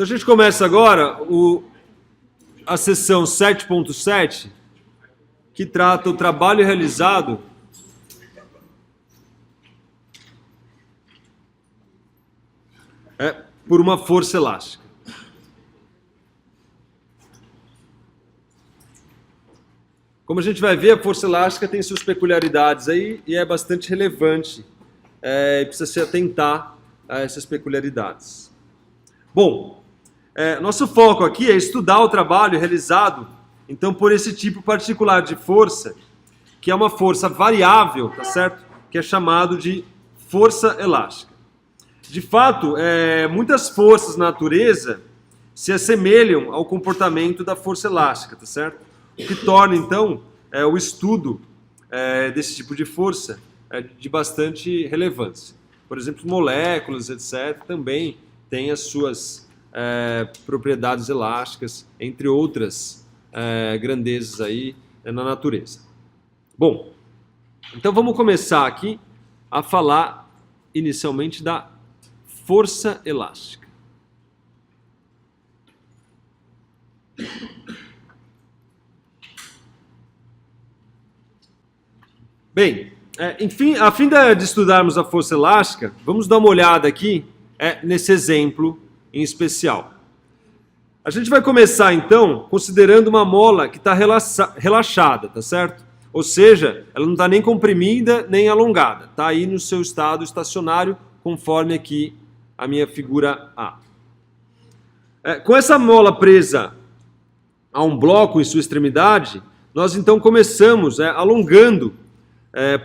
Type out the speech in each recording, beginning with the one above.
Então a gente começa agora a sessão 7.7, que trata o trabalho realizado por uma força elástica. Como a gente vai ver, a força elástica tem suas peculiaridades aí e é bastante relevante. Precisa se atentar a essas peculiaridades. Bom, nosso foco aqui é estudar o trabalho realizado, então, por esse tipo particular de força, que é uma força variável, tá certo? Que é chamado de força elástica. De fato, muitas forças na natureza se assemelham ao comportamento da força elástica, tá certo? O que torna, então, o estudo desse tipo de força de bastante relevância. Por exemplo, moléculas, etc., também têm as suas propriedades elásticas, entre outras grandezas aí na natureza. Bom, então vamos começar aqui a falar inicialmente da força elástica. Bem, enfim, a fim de estudarmos a força elástica, vamos dar uma olhada aqui nesse exemplo em especial. A gente vai começar então considerando uma mola que está relaxada, tá certo? Ou seja, ela não está nem comprimida nem alongada, está aí no seu estado estacionário, conforme aqui a minha figura A. Com essa mola presa a um bloco em sua extremidade, nós então começamos alongando,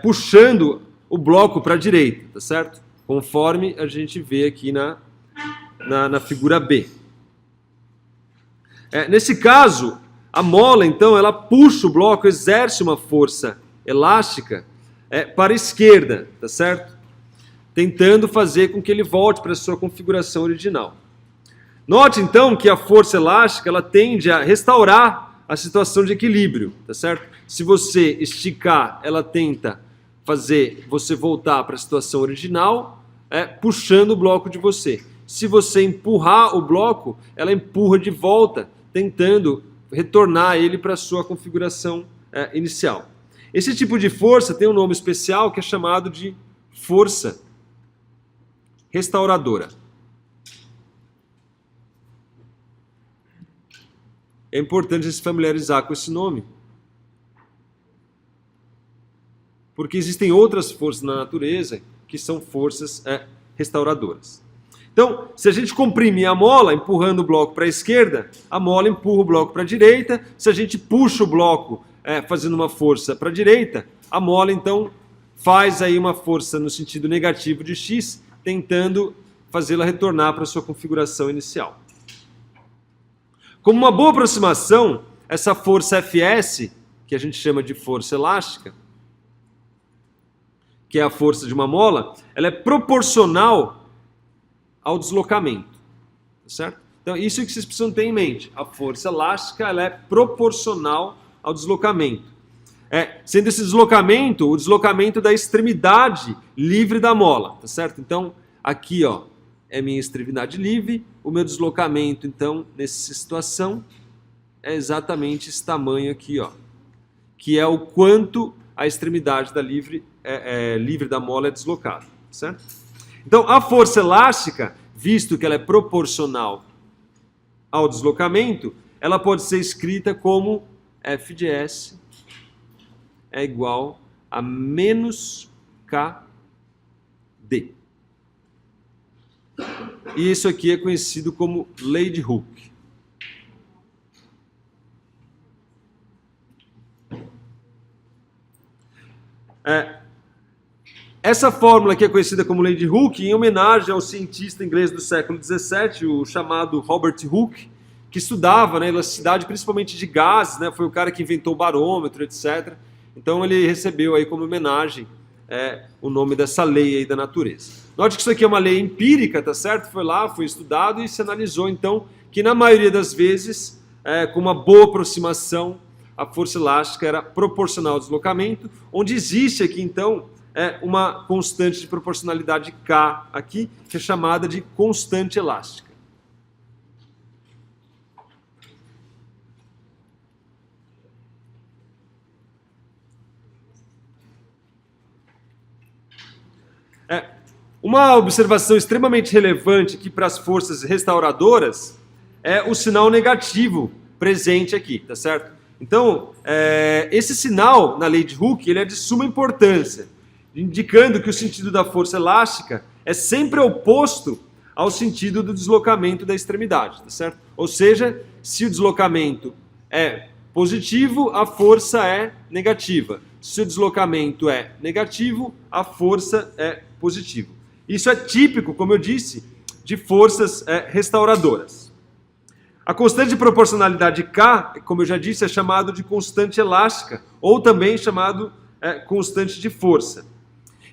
puxando o bloco para a direita, tá certo? Conforme a gente vê aqui na figura B. Nesse caso, a mola, então, ela puxa o bloco, exerce uma força elástica para a esquerda, tá certo? Tentando fazer com que ele volte para a sua configuração original. Note, então, que a força elástica ela tende a restaurar a situação de equilíbrio, tá certo? Se você esticar, ela tenta fazer você voltar para a situação original, puxando o bloco de você. Se você empurrar o bloco, ela empurra de volta, tentando retornar ele para a sua configuração inicial. Esse tipo de força tem um nome especial que é chamado de força restauradora. É importante se familiarizar com esse nome, porque existem outras forças na natureza que são forças restauradoras. Então, se a gente comprimir a mola, empurrando o bloco para a esquerda, a mola empurra o bloco para a direita. Se a gente puxa o bloco fazendo uma força para a direita, a mola então faz aí uma força no sentido negativo de x, tentando fazê-la retornar para a sua configuração inicial. Como uma boa aproximação, essa força Fs, que a gente chama de força elástica, que é a força de uma mola, ela é proporcional ao deslocamento, certo? Então, isso é que vocês precisam ter em mente. A força elástica ela é proporcional ao deslocamento. Sendo esse deslocamento, o deslocamento da extremidade livre da mola, tá certo? Então, aqui, ó, é minha extremidade livre, o meu deslocamento, então, nessa situação, é exatamente esse tamanho aqui, ó, que é o quanto a extremidade livre da mola é deslocada, certo? Então, a força elástica, visto que ela é proporcional ao deslocamento, ela pode ser escrita como F de S é igual a menos KD. E isso aqui é conhecido como lei de Hooke. Essa fórmula aqui é conhecida como lei de Hooke em homenagem ao cientista inglês do século XVII, o chamado Robert Hooke, que estudava elasticidade principalmente de gases, foi o cara que inventou o barômetro, etc. Então ele recebeu aí como homenagem o nome dessa lei aí da natureza. Note que isso aqui é uma lei empírica, tá certo? Foi estudado e se analisou então que na maioria das vezes, com uma boa aproximação, a força elástica era proporcional ao deslocamento, onde existe aqui então uma constante de proporcionalidade K aqui, que é chamada de constante elástica. Uma observação extremamente relevante aqui para as forças restauradoras é o sinal negativo presente aqui, tá certo? Então, esse sinal na lei de Hooke ele é de suma importância, indicando que o sentido da força elástica é sempre oposto ao sentido do deslocamento da extremidade, tá certo? Ou seja, se o deslocamento é positivo, a força é negativa. Se o deslocamento é negativo, a força é positiva. Isso é típico, como eu disse, de forças restauradoras. A constante de proporcionalidade K, como eu já disse, é chamado de constante elástica, ou também chamado constante de força.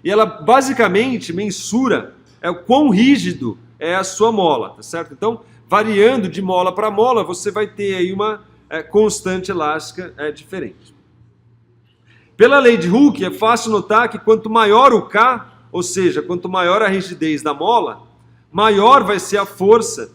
E ela basicamente mensura o quão rígido é a sua mola, tá certo? Então, variando de mola para mola, você vai ter aí uma constante elástica diferente. Pela lei de Hooke, é fácil notar que quanto maior o K, ou seja, quanto maior a rigidez da mola, maior vai ser a força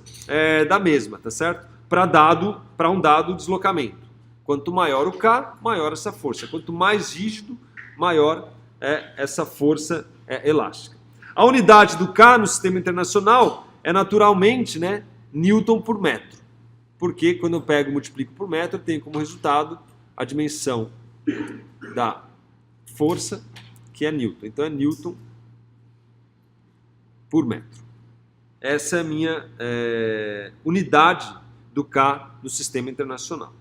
da mesma, tá certo? Para um dado deslocamento. Quanto maior o K, maior essa força. Quanto mais rígido, maior é essa força elástica. A unidade do K no sistema internacional é naturalmente Newton por metro. Porque quando eu pego e multiplico por metro, eu tenho como resultado a dimensão da força, que é Newton. Então é Newton por metro. Essa é a minha unidade do K no sistema internacional.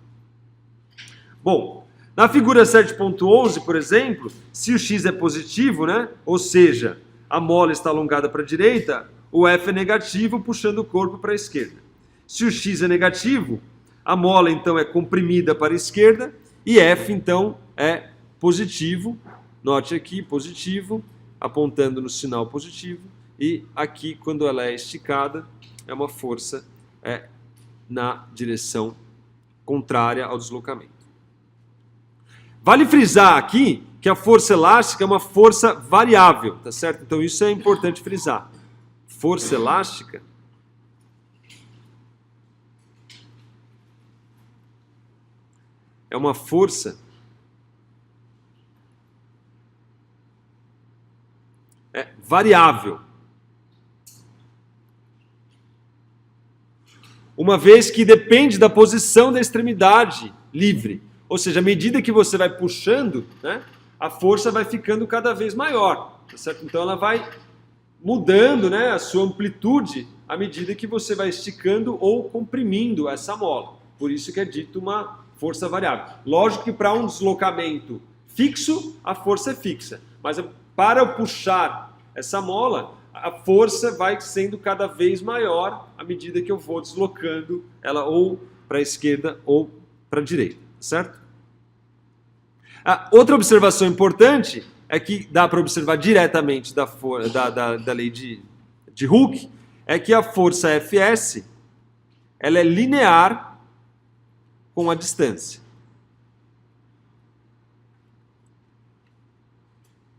Bom, na figura 7.11, por exemplo, se o X é positivo, ou seja, a mola está alongada para a direita, o F é negativo, puxando o corpo para a esquerda. Se o X é negativo, a mola então é comprimida para a esquerda e F então é positivo. Note aqui, positivo, apontando no sinal positivo. E aqui, quando ela é esticada, é uma força na direção contrária ao deslocamento. Vale frisar aqui que a força elástica é uma força variável, tá certo? Então isso é importante frisar. Força elástica é uma força variável. Uma vez que depende da posição da extremidade livre. Ou seja, à medida que você vai puxando, a força vai ficando cada vez maior. Tá certo? Então ela vai mudando a sua amplitude à medida que você vai esticando ou comprimindo essa mola. Por isso que é dito uma força variável. Lógico que para um deslocamento fixo, a força é fixa. Mas para eu puxar essa mola, a força vai sendo cada vez maior à medida que eu vou deslocando ela ou para a esquerda ou para a direita, certo? Outra observação importante é que dá para observar diretamente da lei de Hooke, é que a força Fs ela é linear com a distância.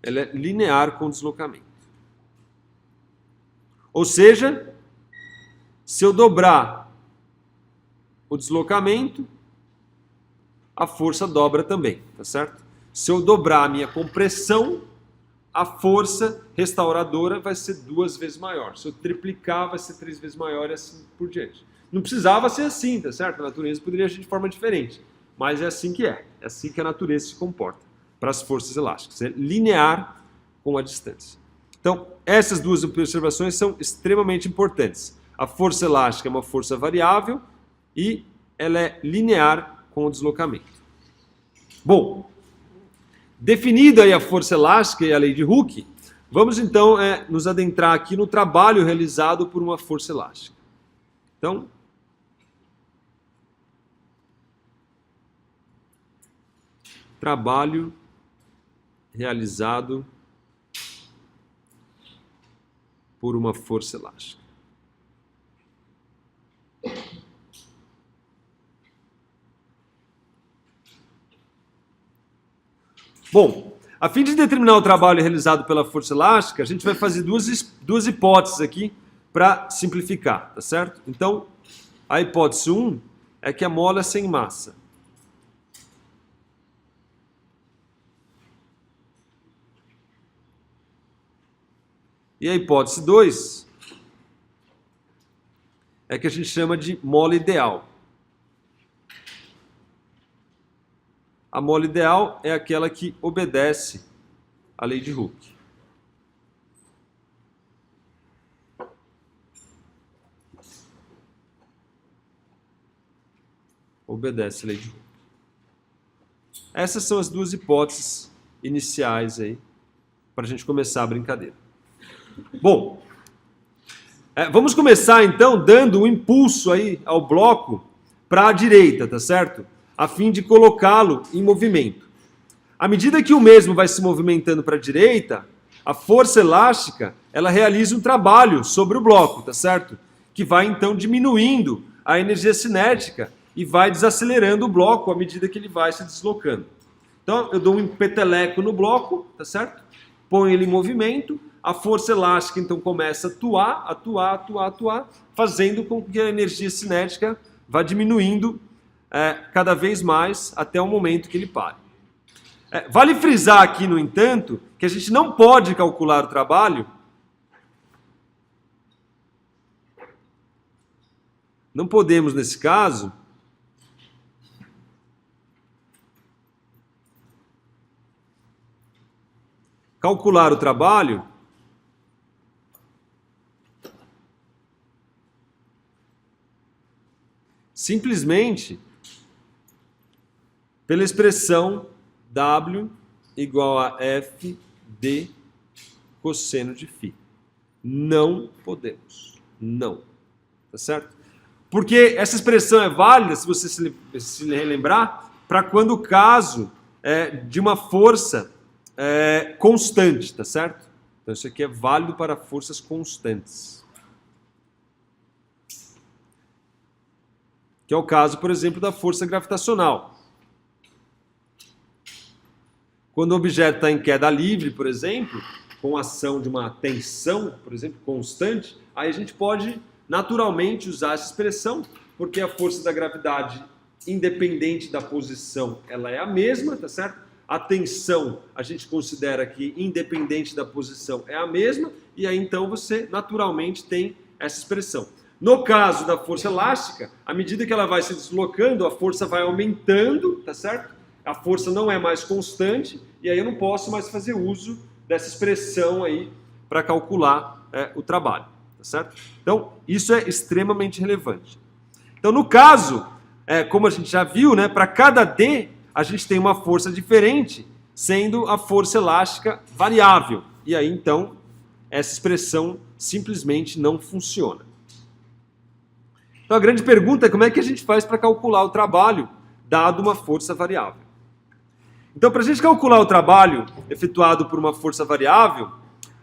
Ela é linear com o deslocamento. Ou seja, se eu dobrar o deslocamento, a força dobra também, tá certo? Se eu dobrar a minha compressão, a força restauradora vai ser 2 vezes maior. Se eu triplicar, vai ser 3 vezes maior e assim por diante. Não precisava ser assim, tá certo? A natureza poderia agir de forma diferente, mas é assim que é. É assim que a natureza se comporta para as forças elásticas. É linear com a distância. Então, essas duas observações são extremamente importantes. A força elástica é uma força variável e ela é linear com o deslocamento. Bom, definida aí a força elástica e a lei de Hooke, vamos então nos adentrar aqui no trabalho realizado por uma força elástica. Então, trabalho realizado por uma força elástica. Bom, a fim de determinar o trabalho realizado pela força elástica, a gente vai fazer duas hipóteses aqui para simplificar, tá certo? Então, a hipótese 1 é que a mola é sem massa. E a hipótese 2 é que a gente chama de mola ideal. A mola ideal é aquela que obedece à lei de Hooke. Obedece a lei de Hooke. Essas são as duas hipóteses iniciais aí, para a gente começar a brincadeira. Bom, vamos começar então dando um impulso aí ao bloco para a direita, tá certo? A fim de colocá-lo em movimento. À medida que o mesmo vai se movimentando para a direita, a força elástica, ela realiza um trabalho sobre o bloco, tá certo? Que vai então diminuindo a energia cinética e vai desacelerando o bloco à medida que ele vai se deslocando. Então, eu dou um peteleco no bloco, tá certo? Ponho ele em movimento, a força elástica então começa a atuar, fazendo com que a energia cinética vá diminuindo cada vez mais até o momento que ele pare. Vale frisar aqui, no entanto, que a gente não pode calcular o trabalho. Não podemos, nesse caso, calcular o trabalho simplesmente pela expressão W igual a F de cosseno de φ. Não podemos. Não. Tá certo? Porque essa expressão é válida, se você se relembrar, para quando o caso é de uma força constante, tá certo? Então isso aqui é válido para forças constantes. Que é o caso, por exemplo, da força gravitacional. Quando o objeto está em queda livre, por exemplo, com a ação de uma tensão, por exemplo, constante, aí a gente pode naturalmente usar essa expressão, porque a força da gravidade, independente da posição, ela é a mesma, tá certo? A tensão, a gente considera que independente da posição é a mesma, e aí então você naturalmente tem essa expressão. No caso da força elástica, à medida que ela vai se deslocando, a força vai aumentando, tá certo? A força não é mais constante, e aí eu não posso mais fazer uso dessa expressão aí para calcular o trabalho, tá certo? Então, isso é extremamente relevante. Então, no caso, como a gente já viu, né, para cada D, a gente tem uma força diferente, sendo a força elástica variável. E aí, então, essa expressão simplesmente não funciona. Então, a grande pergunta é como é que a gente faz para calcular o trabalho, dado uma força variável. Então, para a gente calcular o trabalho efetuado por uma força variável,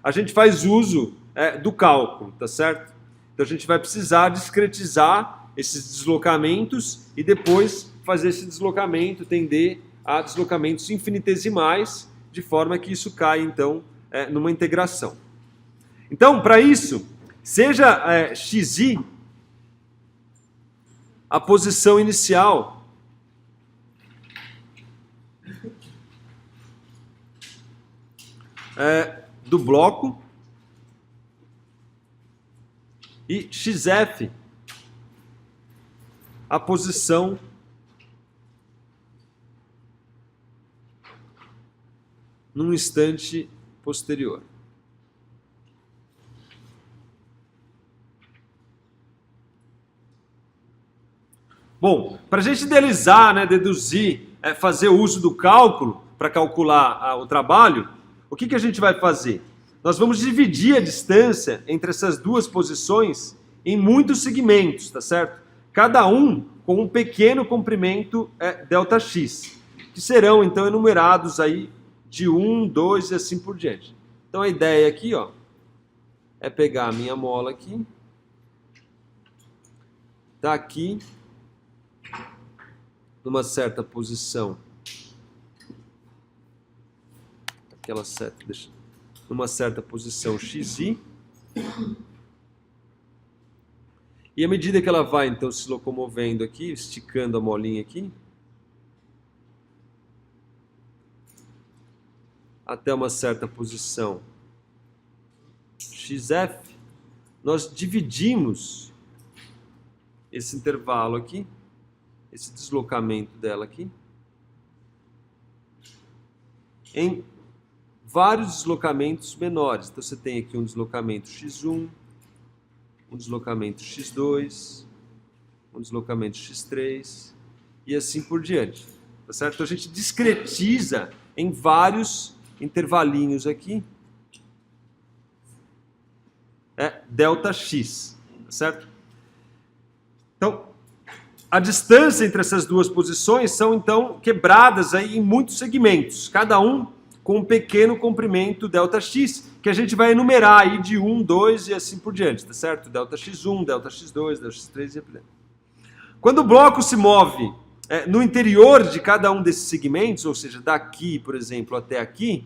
a gente faz uso do cálculo, tá certo? Então, a gente vai precisar discretizar esses deslocamentos e depois fazer esse deslocamento tender a deslocamentos infinitesimais, de forma que isso caia, então, numa integração. Então, para isso, seja xi a posição inicial do bloco e xf a posição num instante posterior. Bom, para a gente idealizar, né, deduzir, fazer uso do cálculo para calcular o trabalho, o que a gente vai fazer? Nós vamos dividir a distância entre essas duas posições em muitos segmentos, tá certo? Cada um com um pequeno comprimento ΔX, que serão então enumerados aí de 1, 2 e assim por diante. Então a ideia aqui, ó, é pegar a minha mola aqui, tá aqui, numa certa posição, numa certa posição xi, e à medida que ela vai então se locomovendo aqui, esticando a molinha aqui, até uma certa posição XF, nós dividimos esse intervalo aqui, esse deslocamento dela aqui, em vários deslocamentos menores. Então você tem aqui um deslocamento x1, um deslocamento x2, um deslocamento x3 e assim por diante. Tá certo? Então a gente discretiza em vários intervalinhos aqui delta x, tá certo? Então, a distância entre essas duas posições são então quebradas aí em muitos segmentos, cada um com um pequeno comprimento ΔX, que a gente vai enumerar aí de 1, 2 e assim por diante, tá certo? ΔX1, ΔX2, ΔX3 e por diante. Quando o bloco se move no interior de cada um desses segmentos, ou seja, daqui, por exemplo, até aqui,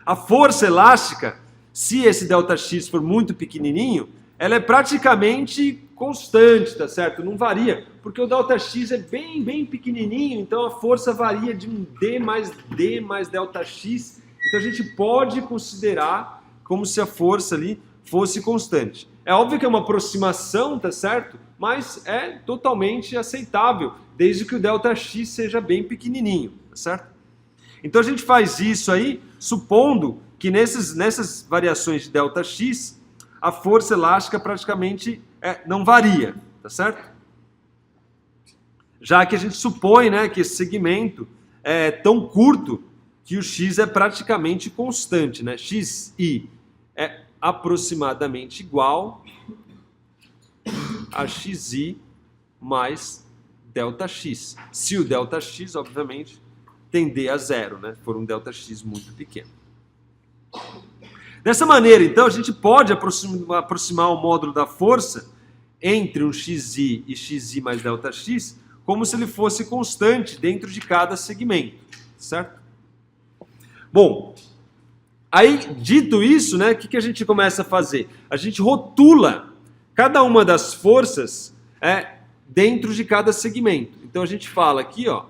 a força elástica, se esse ΔX for muito pequenininho, ela é praticamente constante, tá certo? Não varia, porque o ΔX é bem pequenininho, então a força varia de um D mais ΔX, então a gente pode considerar como se a força ali fosse constante. É óbvio que é uma aproximação, tá certo? Mas é totalmente aceitável, desde que o ΔX seja bem pequenininho, tá certo? Então a gente faz isso aí, supondo que nessas variações de ΔX, a força elástica praticamente não varia, tá certo? Já que a gente supõe, né, que esse segmento é tão curto que o x é praticamente constante, né? Xi é aproximadamente igual a xi mais ΔX. Se o ΔX, obviamente, tender a zero, né? For um ΔX muito pequeno. Dessa maneira, então, a gente pode aproximar o módulo da força entre um xi e xi mais ΔX como se ele fosse constante dentro de cada segmento, certo? Bom, aí, dito isso, né, o que a gente começa a fazer? A gente rotula cada uma das forças dentro de cada segmento. Então, a gente fala aqui, ó,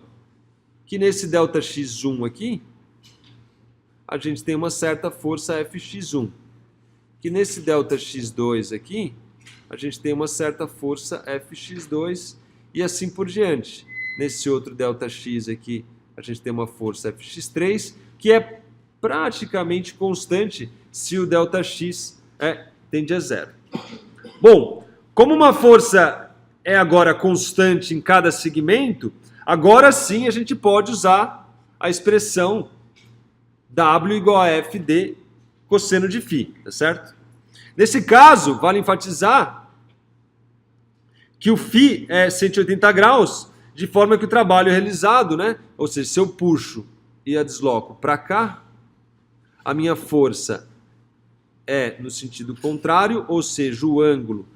que nesse ΔX1 aqui, a gente tem uma certa força Fx1. Que nesse ΔX2 aqui, a gente tem uma certa força Fx2 e assim por diante. Nesse outro ΔX aqui, a gente tem uma força Fx3, que é praticamente constante se o ΔX tende a zero. Bom, como uma força é agora constante em cada segmento, agora sim a gente pode usar a expressão W igual a FD cosseno de φ, tá certo? Nesse caso, vale enfatizar que o φ é 180 graus, de forma que o trabalho é realizado, né? Ou seja, se eu puxo e a desloco para cá, a minha força é no sentido contrário, ou seja, o ângulo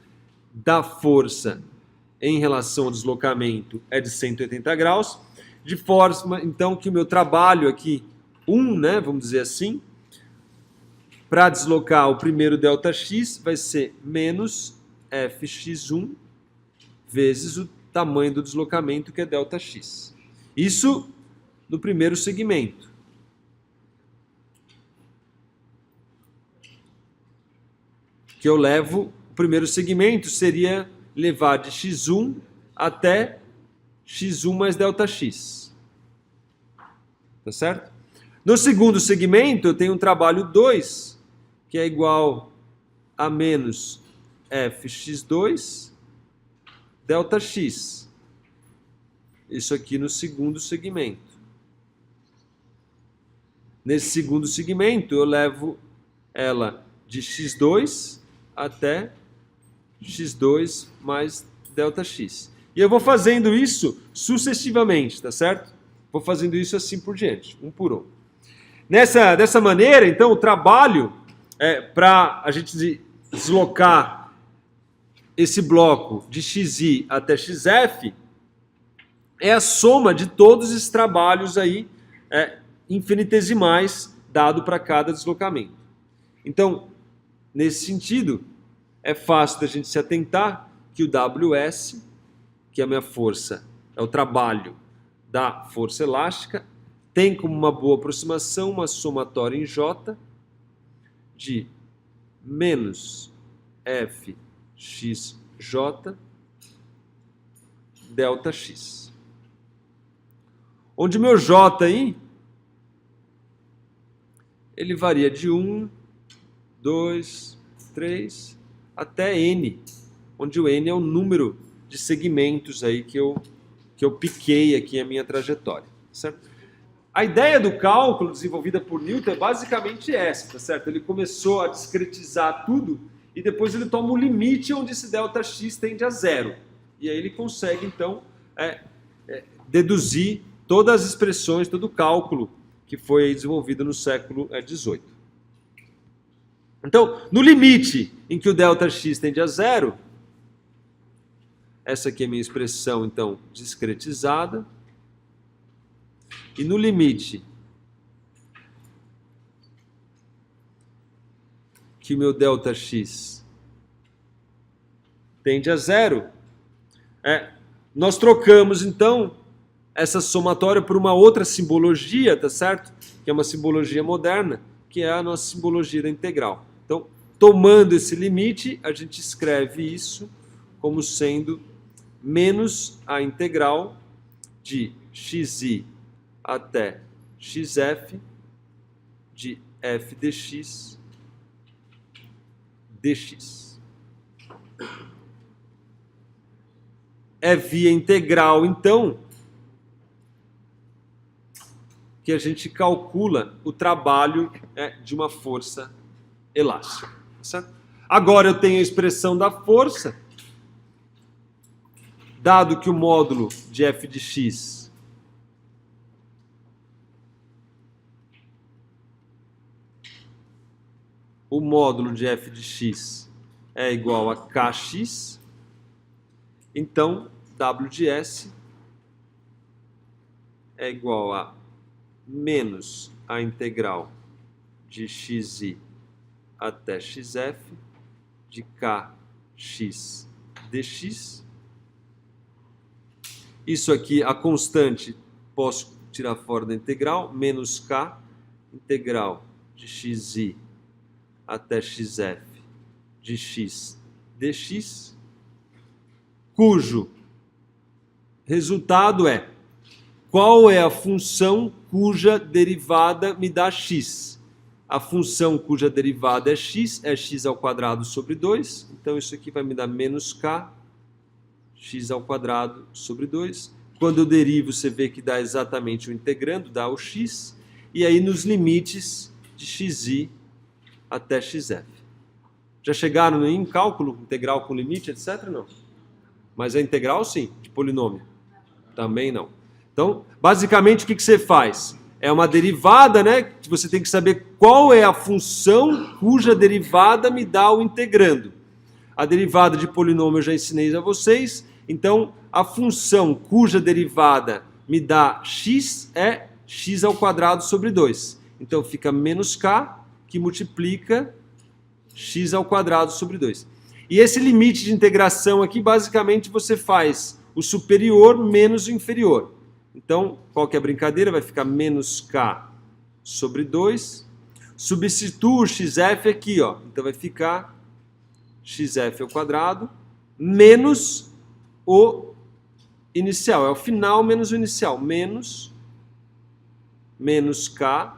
da força em relação ao deslocamento é de 180 graus, de forma, então, que o meu trabalho aqui, né, vamos dizer assim, para deslocar o primeiro ΔX vai ser menos Fx1 vezes o tamanho do deslocamento, que é ΔX. Isso no primeiro segmento. Que eu levo, o primeiro segmento seria levar de x1 até x1 mais ΔX. Tá certo? No segundo segmento, eu tenho um trabalho 2, que é igual a menos Fx2 ΔX. Isso aqui no segundo segmento. Nesse segundo segmento, eu levo ela de x2 até x2 mais ΔX. E eu vou fazendo isso sucessivamente, tá certo? Vou fazendo isso assim por diante, um por um. Dessa maneira, então, o trabalho para a gente deslocar esse bloco de xi até xf é a soma de todos esses trabalhos aí infinitesimais dado para cada deslocamento. Então, nesse sentido, é fácil da gente se atentar que o WS, que é a minha força, é o trabalho da força elástica, tem como uma boa aproximação uma somatória em J de menos FXJ delta X. Onde meu J aí, ele varia de 1, 2, 3, até N, onde o N é o número de segmentos aí que eu piquei aqui a minha trajetória, certo? A ideia do cálculo desenvolvida por Newton é basicamente essa, tá certo? Ele começou a discretizar tudo e depois ele toma um limite onde esse ΔX tende a zero. E aí ele consegue, então, deduzir todas as expressões, todo o cálculo que foi desenvolvido no século XVIII. Então, no limite em que o ΔX tende a zero, essa aqui é a minha expressão, então, discretizada. E no limite que o meu ΔX tende a zero, nós trocamos, então, essa somatória por uma outra simbologia, tá certo? Que é uma simbologia moderna, que é a nossa simbologia da integral. Então, tomando esse limite, a gente escreve isso como sendo menos a integral de xi até xf de f dx dx. É via integral, então, que a gente calcula o trabalho de uma força elástica. Certo? Agora eu tenho a expressão da força, dado que o módulo de f de x é igual a kx, então W de S é igual a menos a integral de xi até xf de kx dx. Isso aqui, a constante, posso tirar fora da integral, menos k, integral de xi até xf de x dx, cujo resultado é qual é a função cuja derivada me dá x. A função cuja derivada é x ao quadrado sobre 2, então isso aqui vai me dar menos k, x ao quadrado sobre 2. Quando eu derivo, você vê que dá exatamente o integrando, dá o x, e aí nos limites de xi até xf. Já chegaram em cálculo integral com limite, etc? Não. Mas a integral, sim, de polinômio. Também não. Então, basicamente, o que você faz? É uma derivada, né? Que você tem que saber qual é a função cuja derivada me dá o integrando. A derivada de polinômio eu já ensinei a vocês. Então, a função cuja derivada me dá x é x ao quadrado sobre 2. Então, fica menos k, que multiplica x ao quadrado sobre 2. E esse limite de integração aqui, basicamente, você faz o superior menos o inferior. Então, qual que é a brincadeira? Vai ficar menos k sobre 2. Substituo o xf aqui, ó. Então, vai ficar xf ao quadrado menos o inicial. É o final menos o inicial. Menos k,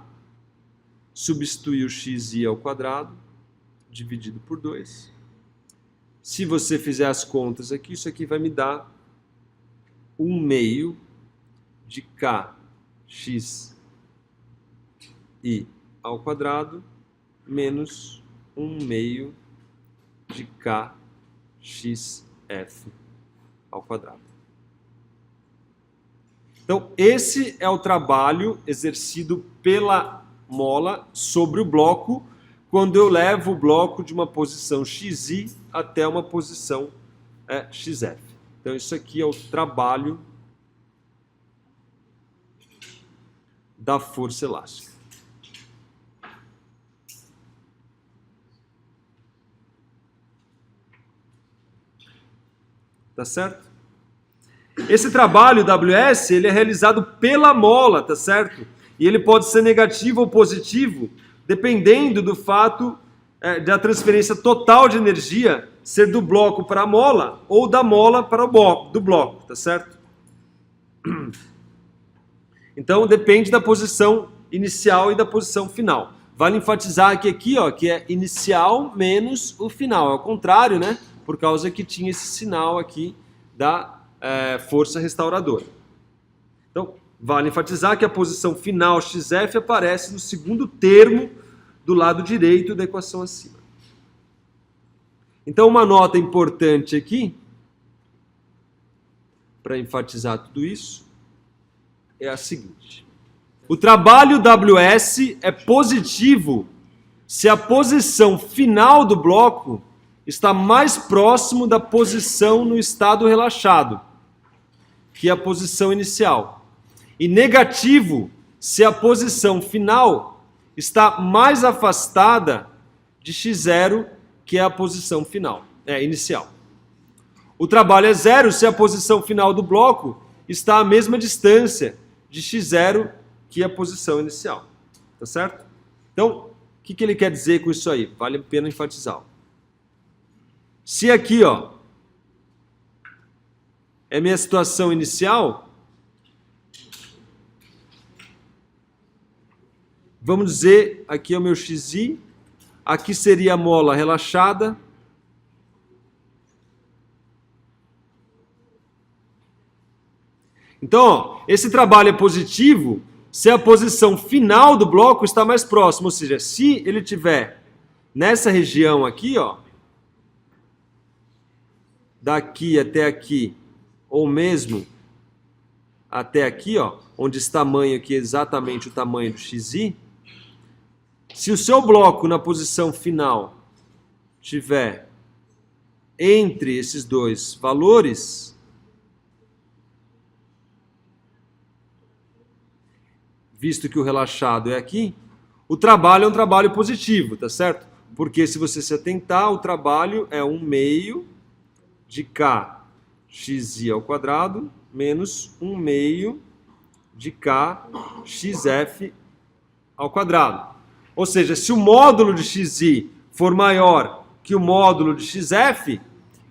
substituir o xi ao quadrado, dividido por 2. Se você fizer as contas aqui, isso aqui vai me dar 1/2 de kx i ao quadrado menos 1/2 de kxf ao quadrado. Então, esse é o trabalho exercido pela mola sobre o bloco, quando eu levo o bloco de uma posição xi até uma posição xf. Então, isso aqui é o trabalho da força elástica. Tá certo? Esse trabalho WS, ele é realizado pela mola, tá certo? E ele pode ser negativo ou positivo, dependendo do fato da transferência total de energia ser do bloco para a mola ou da mola para o bloco, tá certo? Então depende da posição inicial e da posição final. Vale enfatizar que aqui, ó, que é inicial menos o final. É o contrário, né? Por causa que tinha esse sinal aqui da força restauradora. Então, vale enfatizar que a posição final XF aparece no segundo termo do lado direito da equação acima. Então, uma nota importante aqui, para enfatizar tudo isso, é a seguinte. O trabalho WS é positivo se a posição final do bloco está mais próximo da posição no estado relaxado, que é a posição inicial. E negativo se a posição final está mais afastada de x0, que é a posição final, inicial. O trabalho é zero se a posição final do bloco está à mesma distância de x0, que é a posição inicial. Tá certo? Então, o que ele quer dizer com isso aí? Vale a pena enfatizar. Se aqui, ó, é minha situação inicial, vamos dizer, aqui é o meu xi, aqui seria a mola relaxada, então, ó, esse trabalho é positivo se a posição final do bloco está mais próxima, ou seja, se ele tiver nessa região aqui, ó, daqui até aqui, ou mesmo até aqui, ó, onde esse tamanho aqui é exatamente o tamanho do xi, se o seu bloco na posição final tiver entre esses dois valores, visto que o relaxado é aqui, o trabalho é um trabalho positivo, tá certo? Porque se você se atentar, o trabalho é 1/2 de k xi ao quadrado menos 1/2 de k xf ao quadrado. Ou seja, se o módulo de xi for maior que o módulo de xf,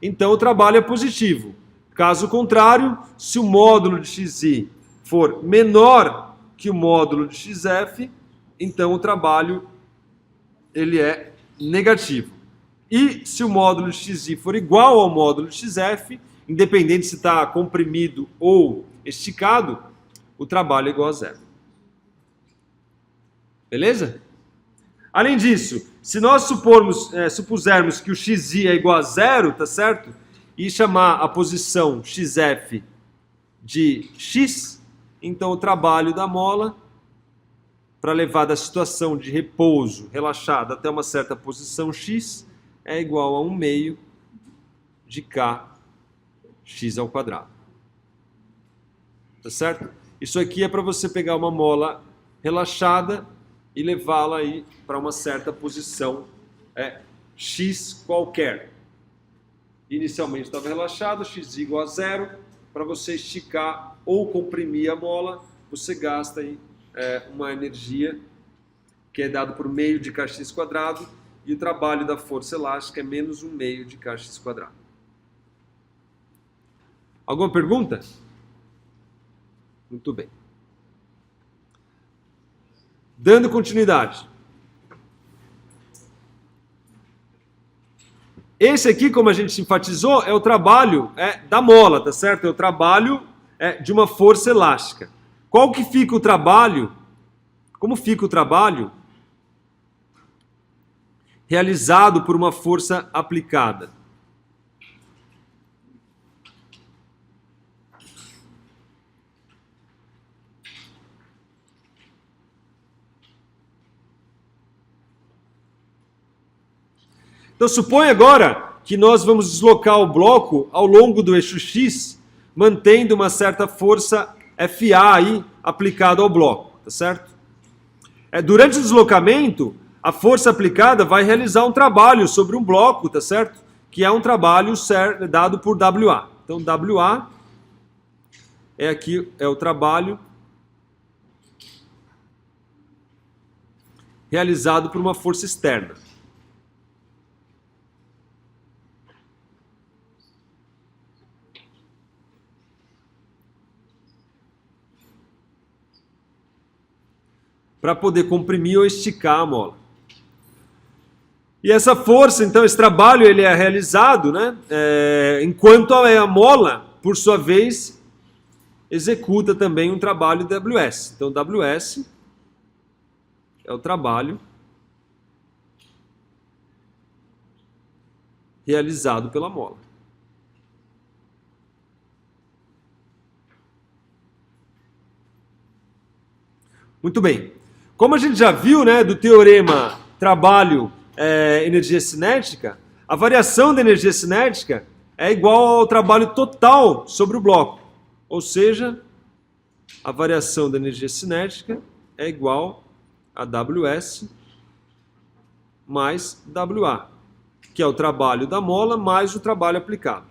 então o trabalho é positivo. Caso contrário, se o módulo de xi for menor que o módulo de xf, então o trabalho ele é negativo. E se o módulo de xi for igual ao módulo de xf, independente se está comprimido ou esticado, o trabalho é igual a zero. Beleza? Além disso, se nós supusermos que o xi é igual a zero, tá certo? E chamar a posição xf de x, então o trabalho da mola, para levar da situação de repouso relaxada até uma certa posição x, é igual a 1/2 de k x ao quadrado. Tá certo? Isso aqui é para você pegar uma mola relaxada e levá-la aí para uma certa posição x qualquer. Inicialmente estava relaxado, x igual a zero. Para você esticar ou comprimir a mola, você gasta aí uma energia que é dado por meio de kx quadrado, e o trabalho da força elástica é menos 1/2 de kx quadrado. Alguma pergunta? Muito bem. Dando continuidade. Esse aqui, como a gente enfatizou, é o trabalho da mola, tá certo? É o trabalho de uma força elástica. Qual que fica o trabalho? Como fica o trabalho realizado por uma força aplicada? Então, suponha agora que nós vamos deslocar o bloco ao longo do eixo X, mantendo uma certa força FA aí aplicada ao bloco, tá certo? Durante o deslocamento, a força aplicada vai realizar um trabalho sobre um bloco, tá certo? Que é um trabalho dado por WA. Então, WA é o trabalho realizado por uma força externa. para poder comprimir ou esticar a mola. E essa força, então, esse trabalho ele é realizado, né, enquanto a mola, por sua vez, executa também um trabalho WS. Então, WS é o trabalho realizado pela mola. Muito bem. Como a gente já viu, né, do teorema trabalho energia cinética, a variação da energia cinética é igual ao trabalho total sobre o bloco. Ou seja, a variação da energia cinética é igual a WS mais WA, que é o trabalho da mola mais o trabalho aplicado.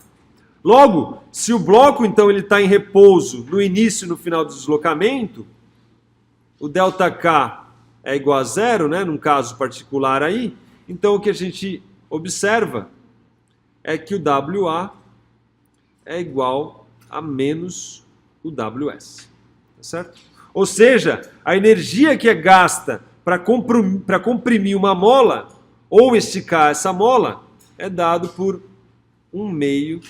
Logo, se o bloco então ele está em repouso no início e no final do deslocamento, o ΔK é igual a zero, né, num caso particular aí, então o que a gente observa é que o WA é igual a menos o WS. Tá certo? Ou seja, a energia que é gasta para comprimir uma mola ou esticar essa mola é dado por 1/2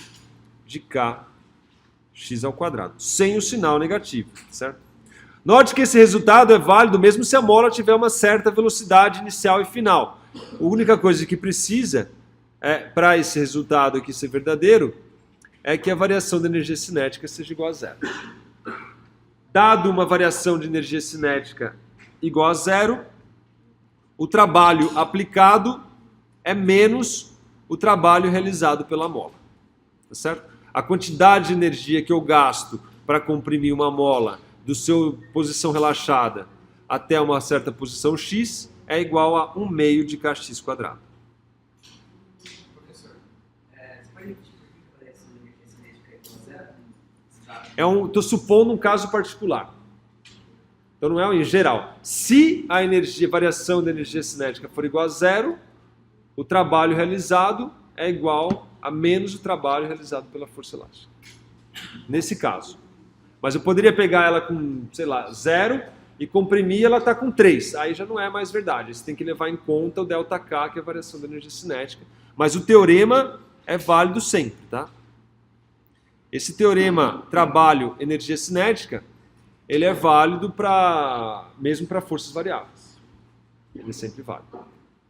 de kx ao quadrado, sem o sinal negativo, certo? Note que esse resultado é válido mesmo se a mola tiver uma certa velocidade inicial e final. A única coisa que precisa para esse resultado aqui ser verdadeiro é que a variação da energia cinética seja igual a zero. Dado uma variação de energia cinética igual a zero, o trabalho aplicado é menos o trabalho realizado pela mola. Tá certo? A quantidade de energia que eu gasto para comprimir uma mola do seu posição relaxada até uma certa posição x é igual a 1/2 de kx quadrado. Professor, você pode repetir por que a variação da energia cinética é igual a zero? Estou supondo um caso particular. Então não é em geral. Se a variação da energia cinética for igual a zero, o trabalho realizado é igual a menos o trabalho realizado pela força elástica. Nesse caso. Mas eu poderia pegar ela com, sei lá, 0 e comprimir, ela está com 3. Aí já não é mais verdade. Você tem que levar em conta o ΔK, que é a variação da energia cinética. Mas o teorema é válido sempre, tá? Esse teorema trabalho energia cinética, ele é válido mesmo para forças variáveis. Ele é sempre válido.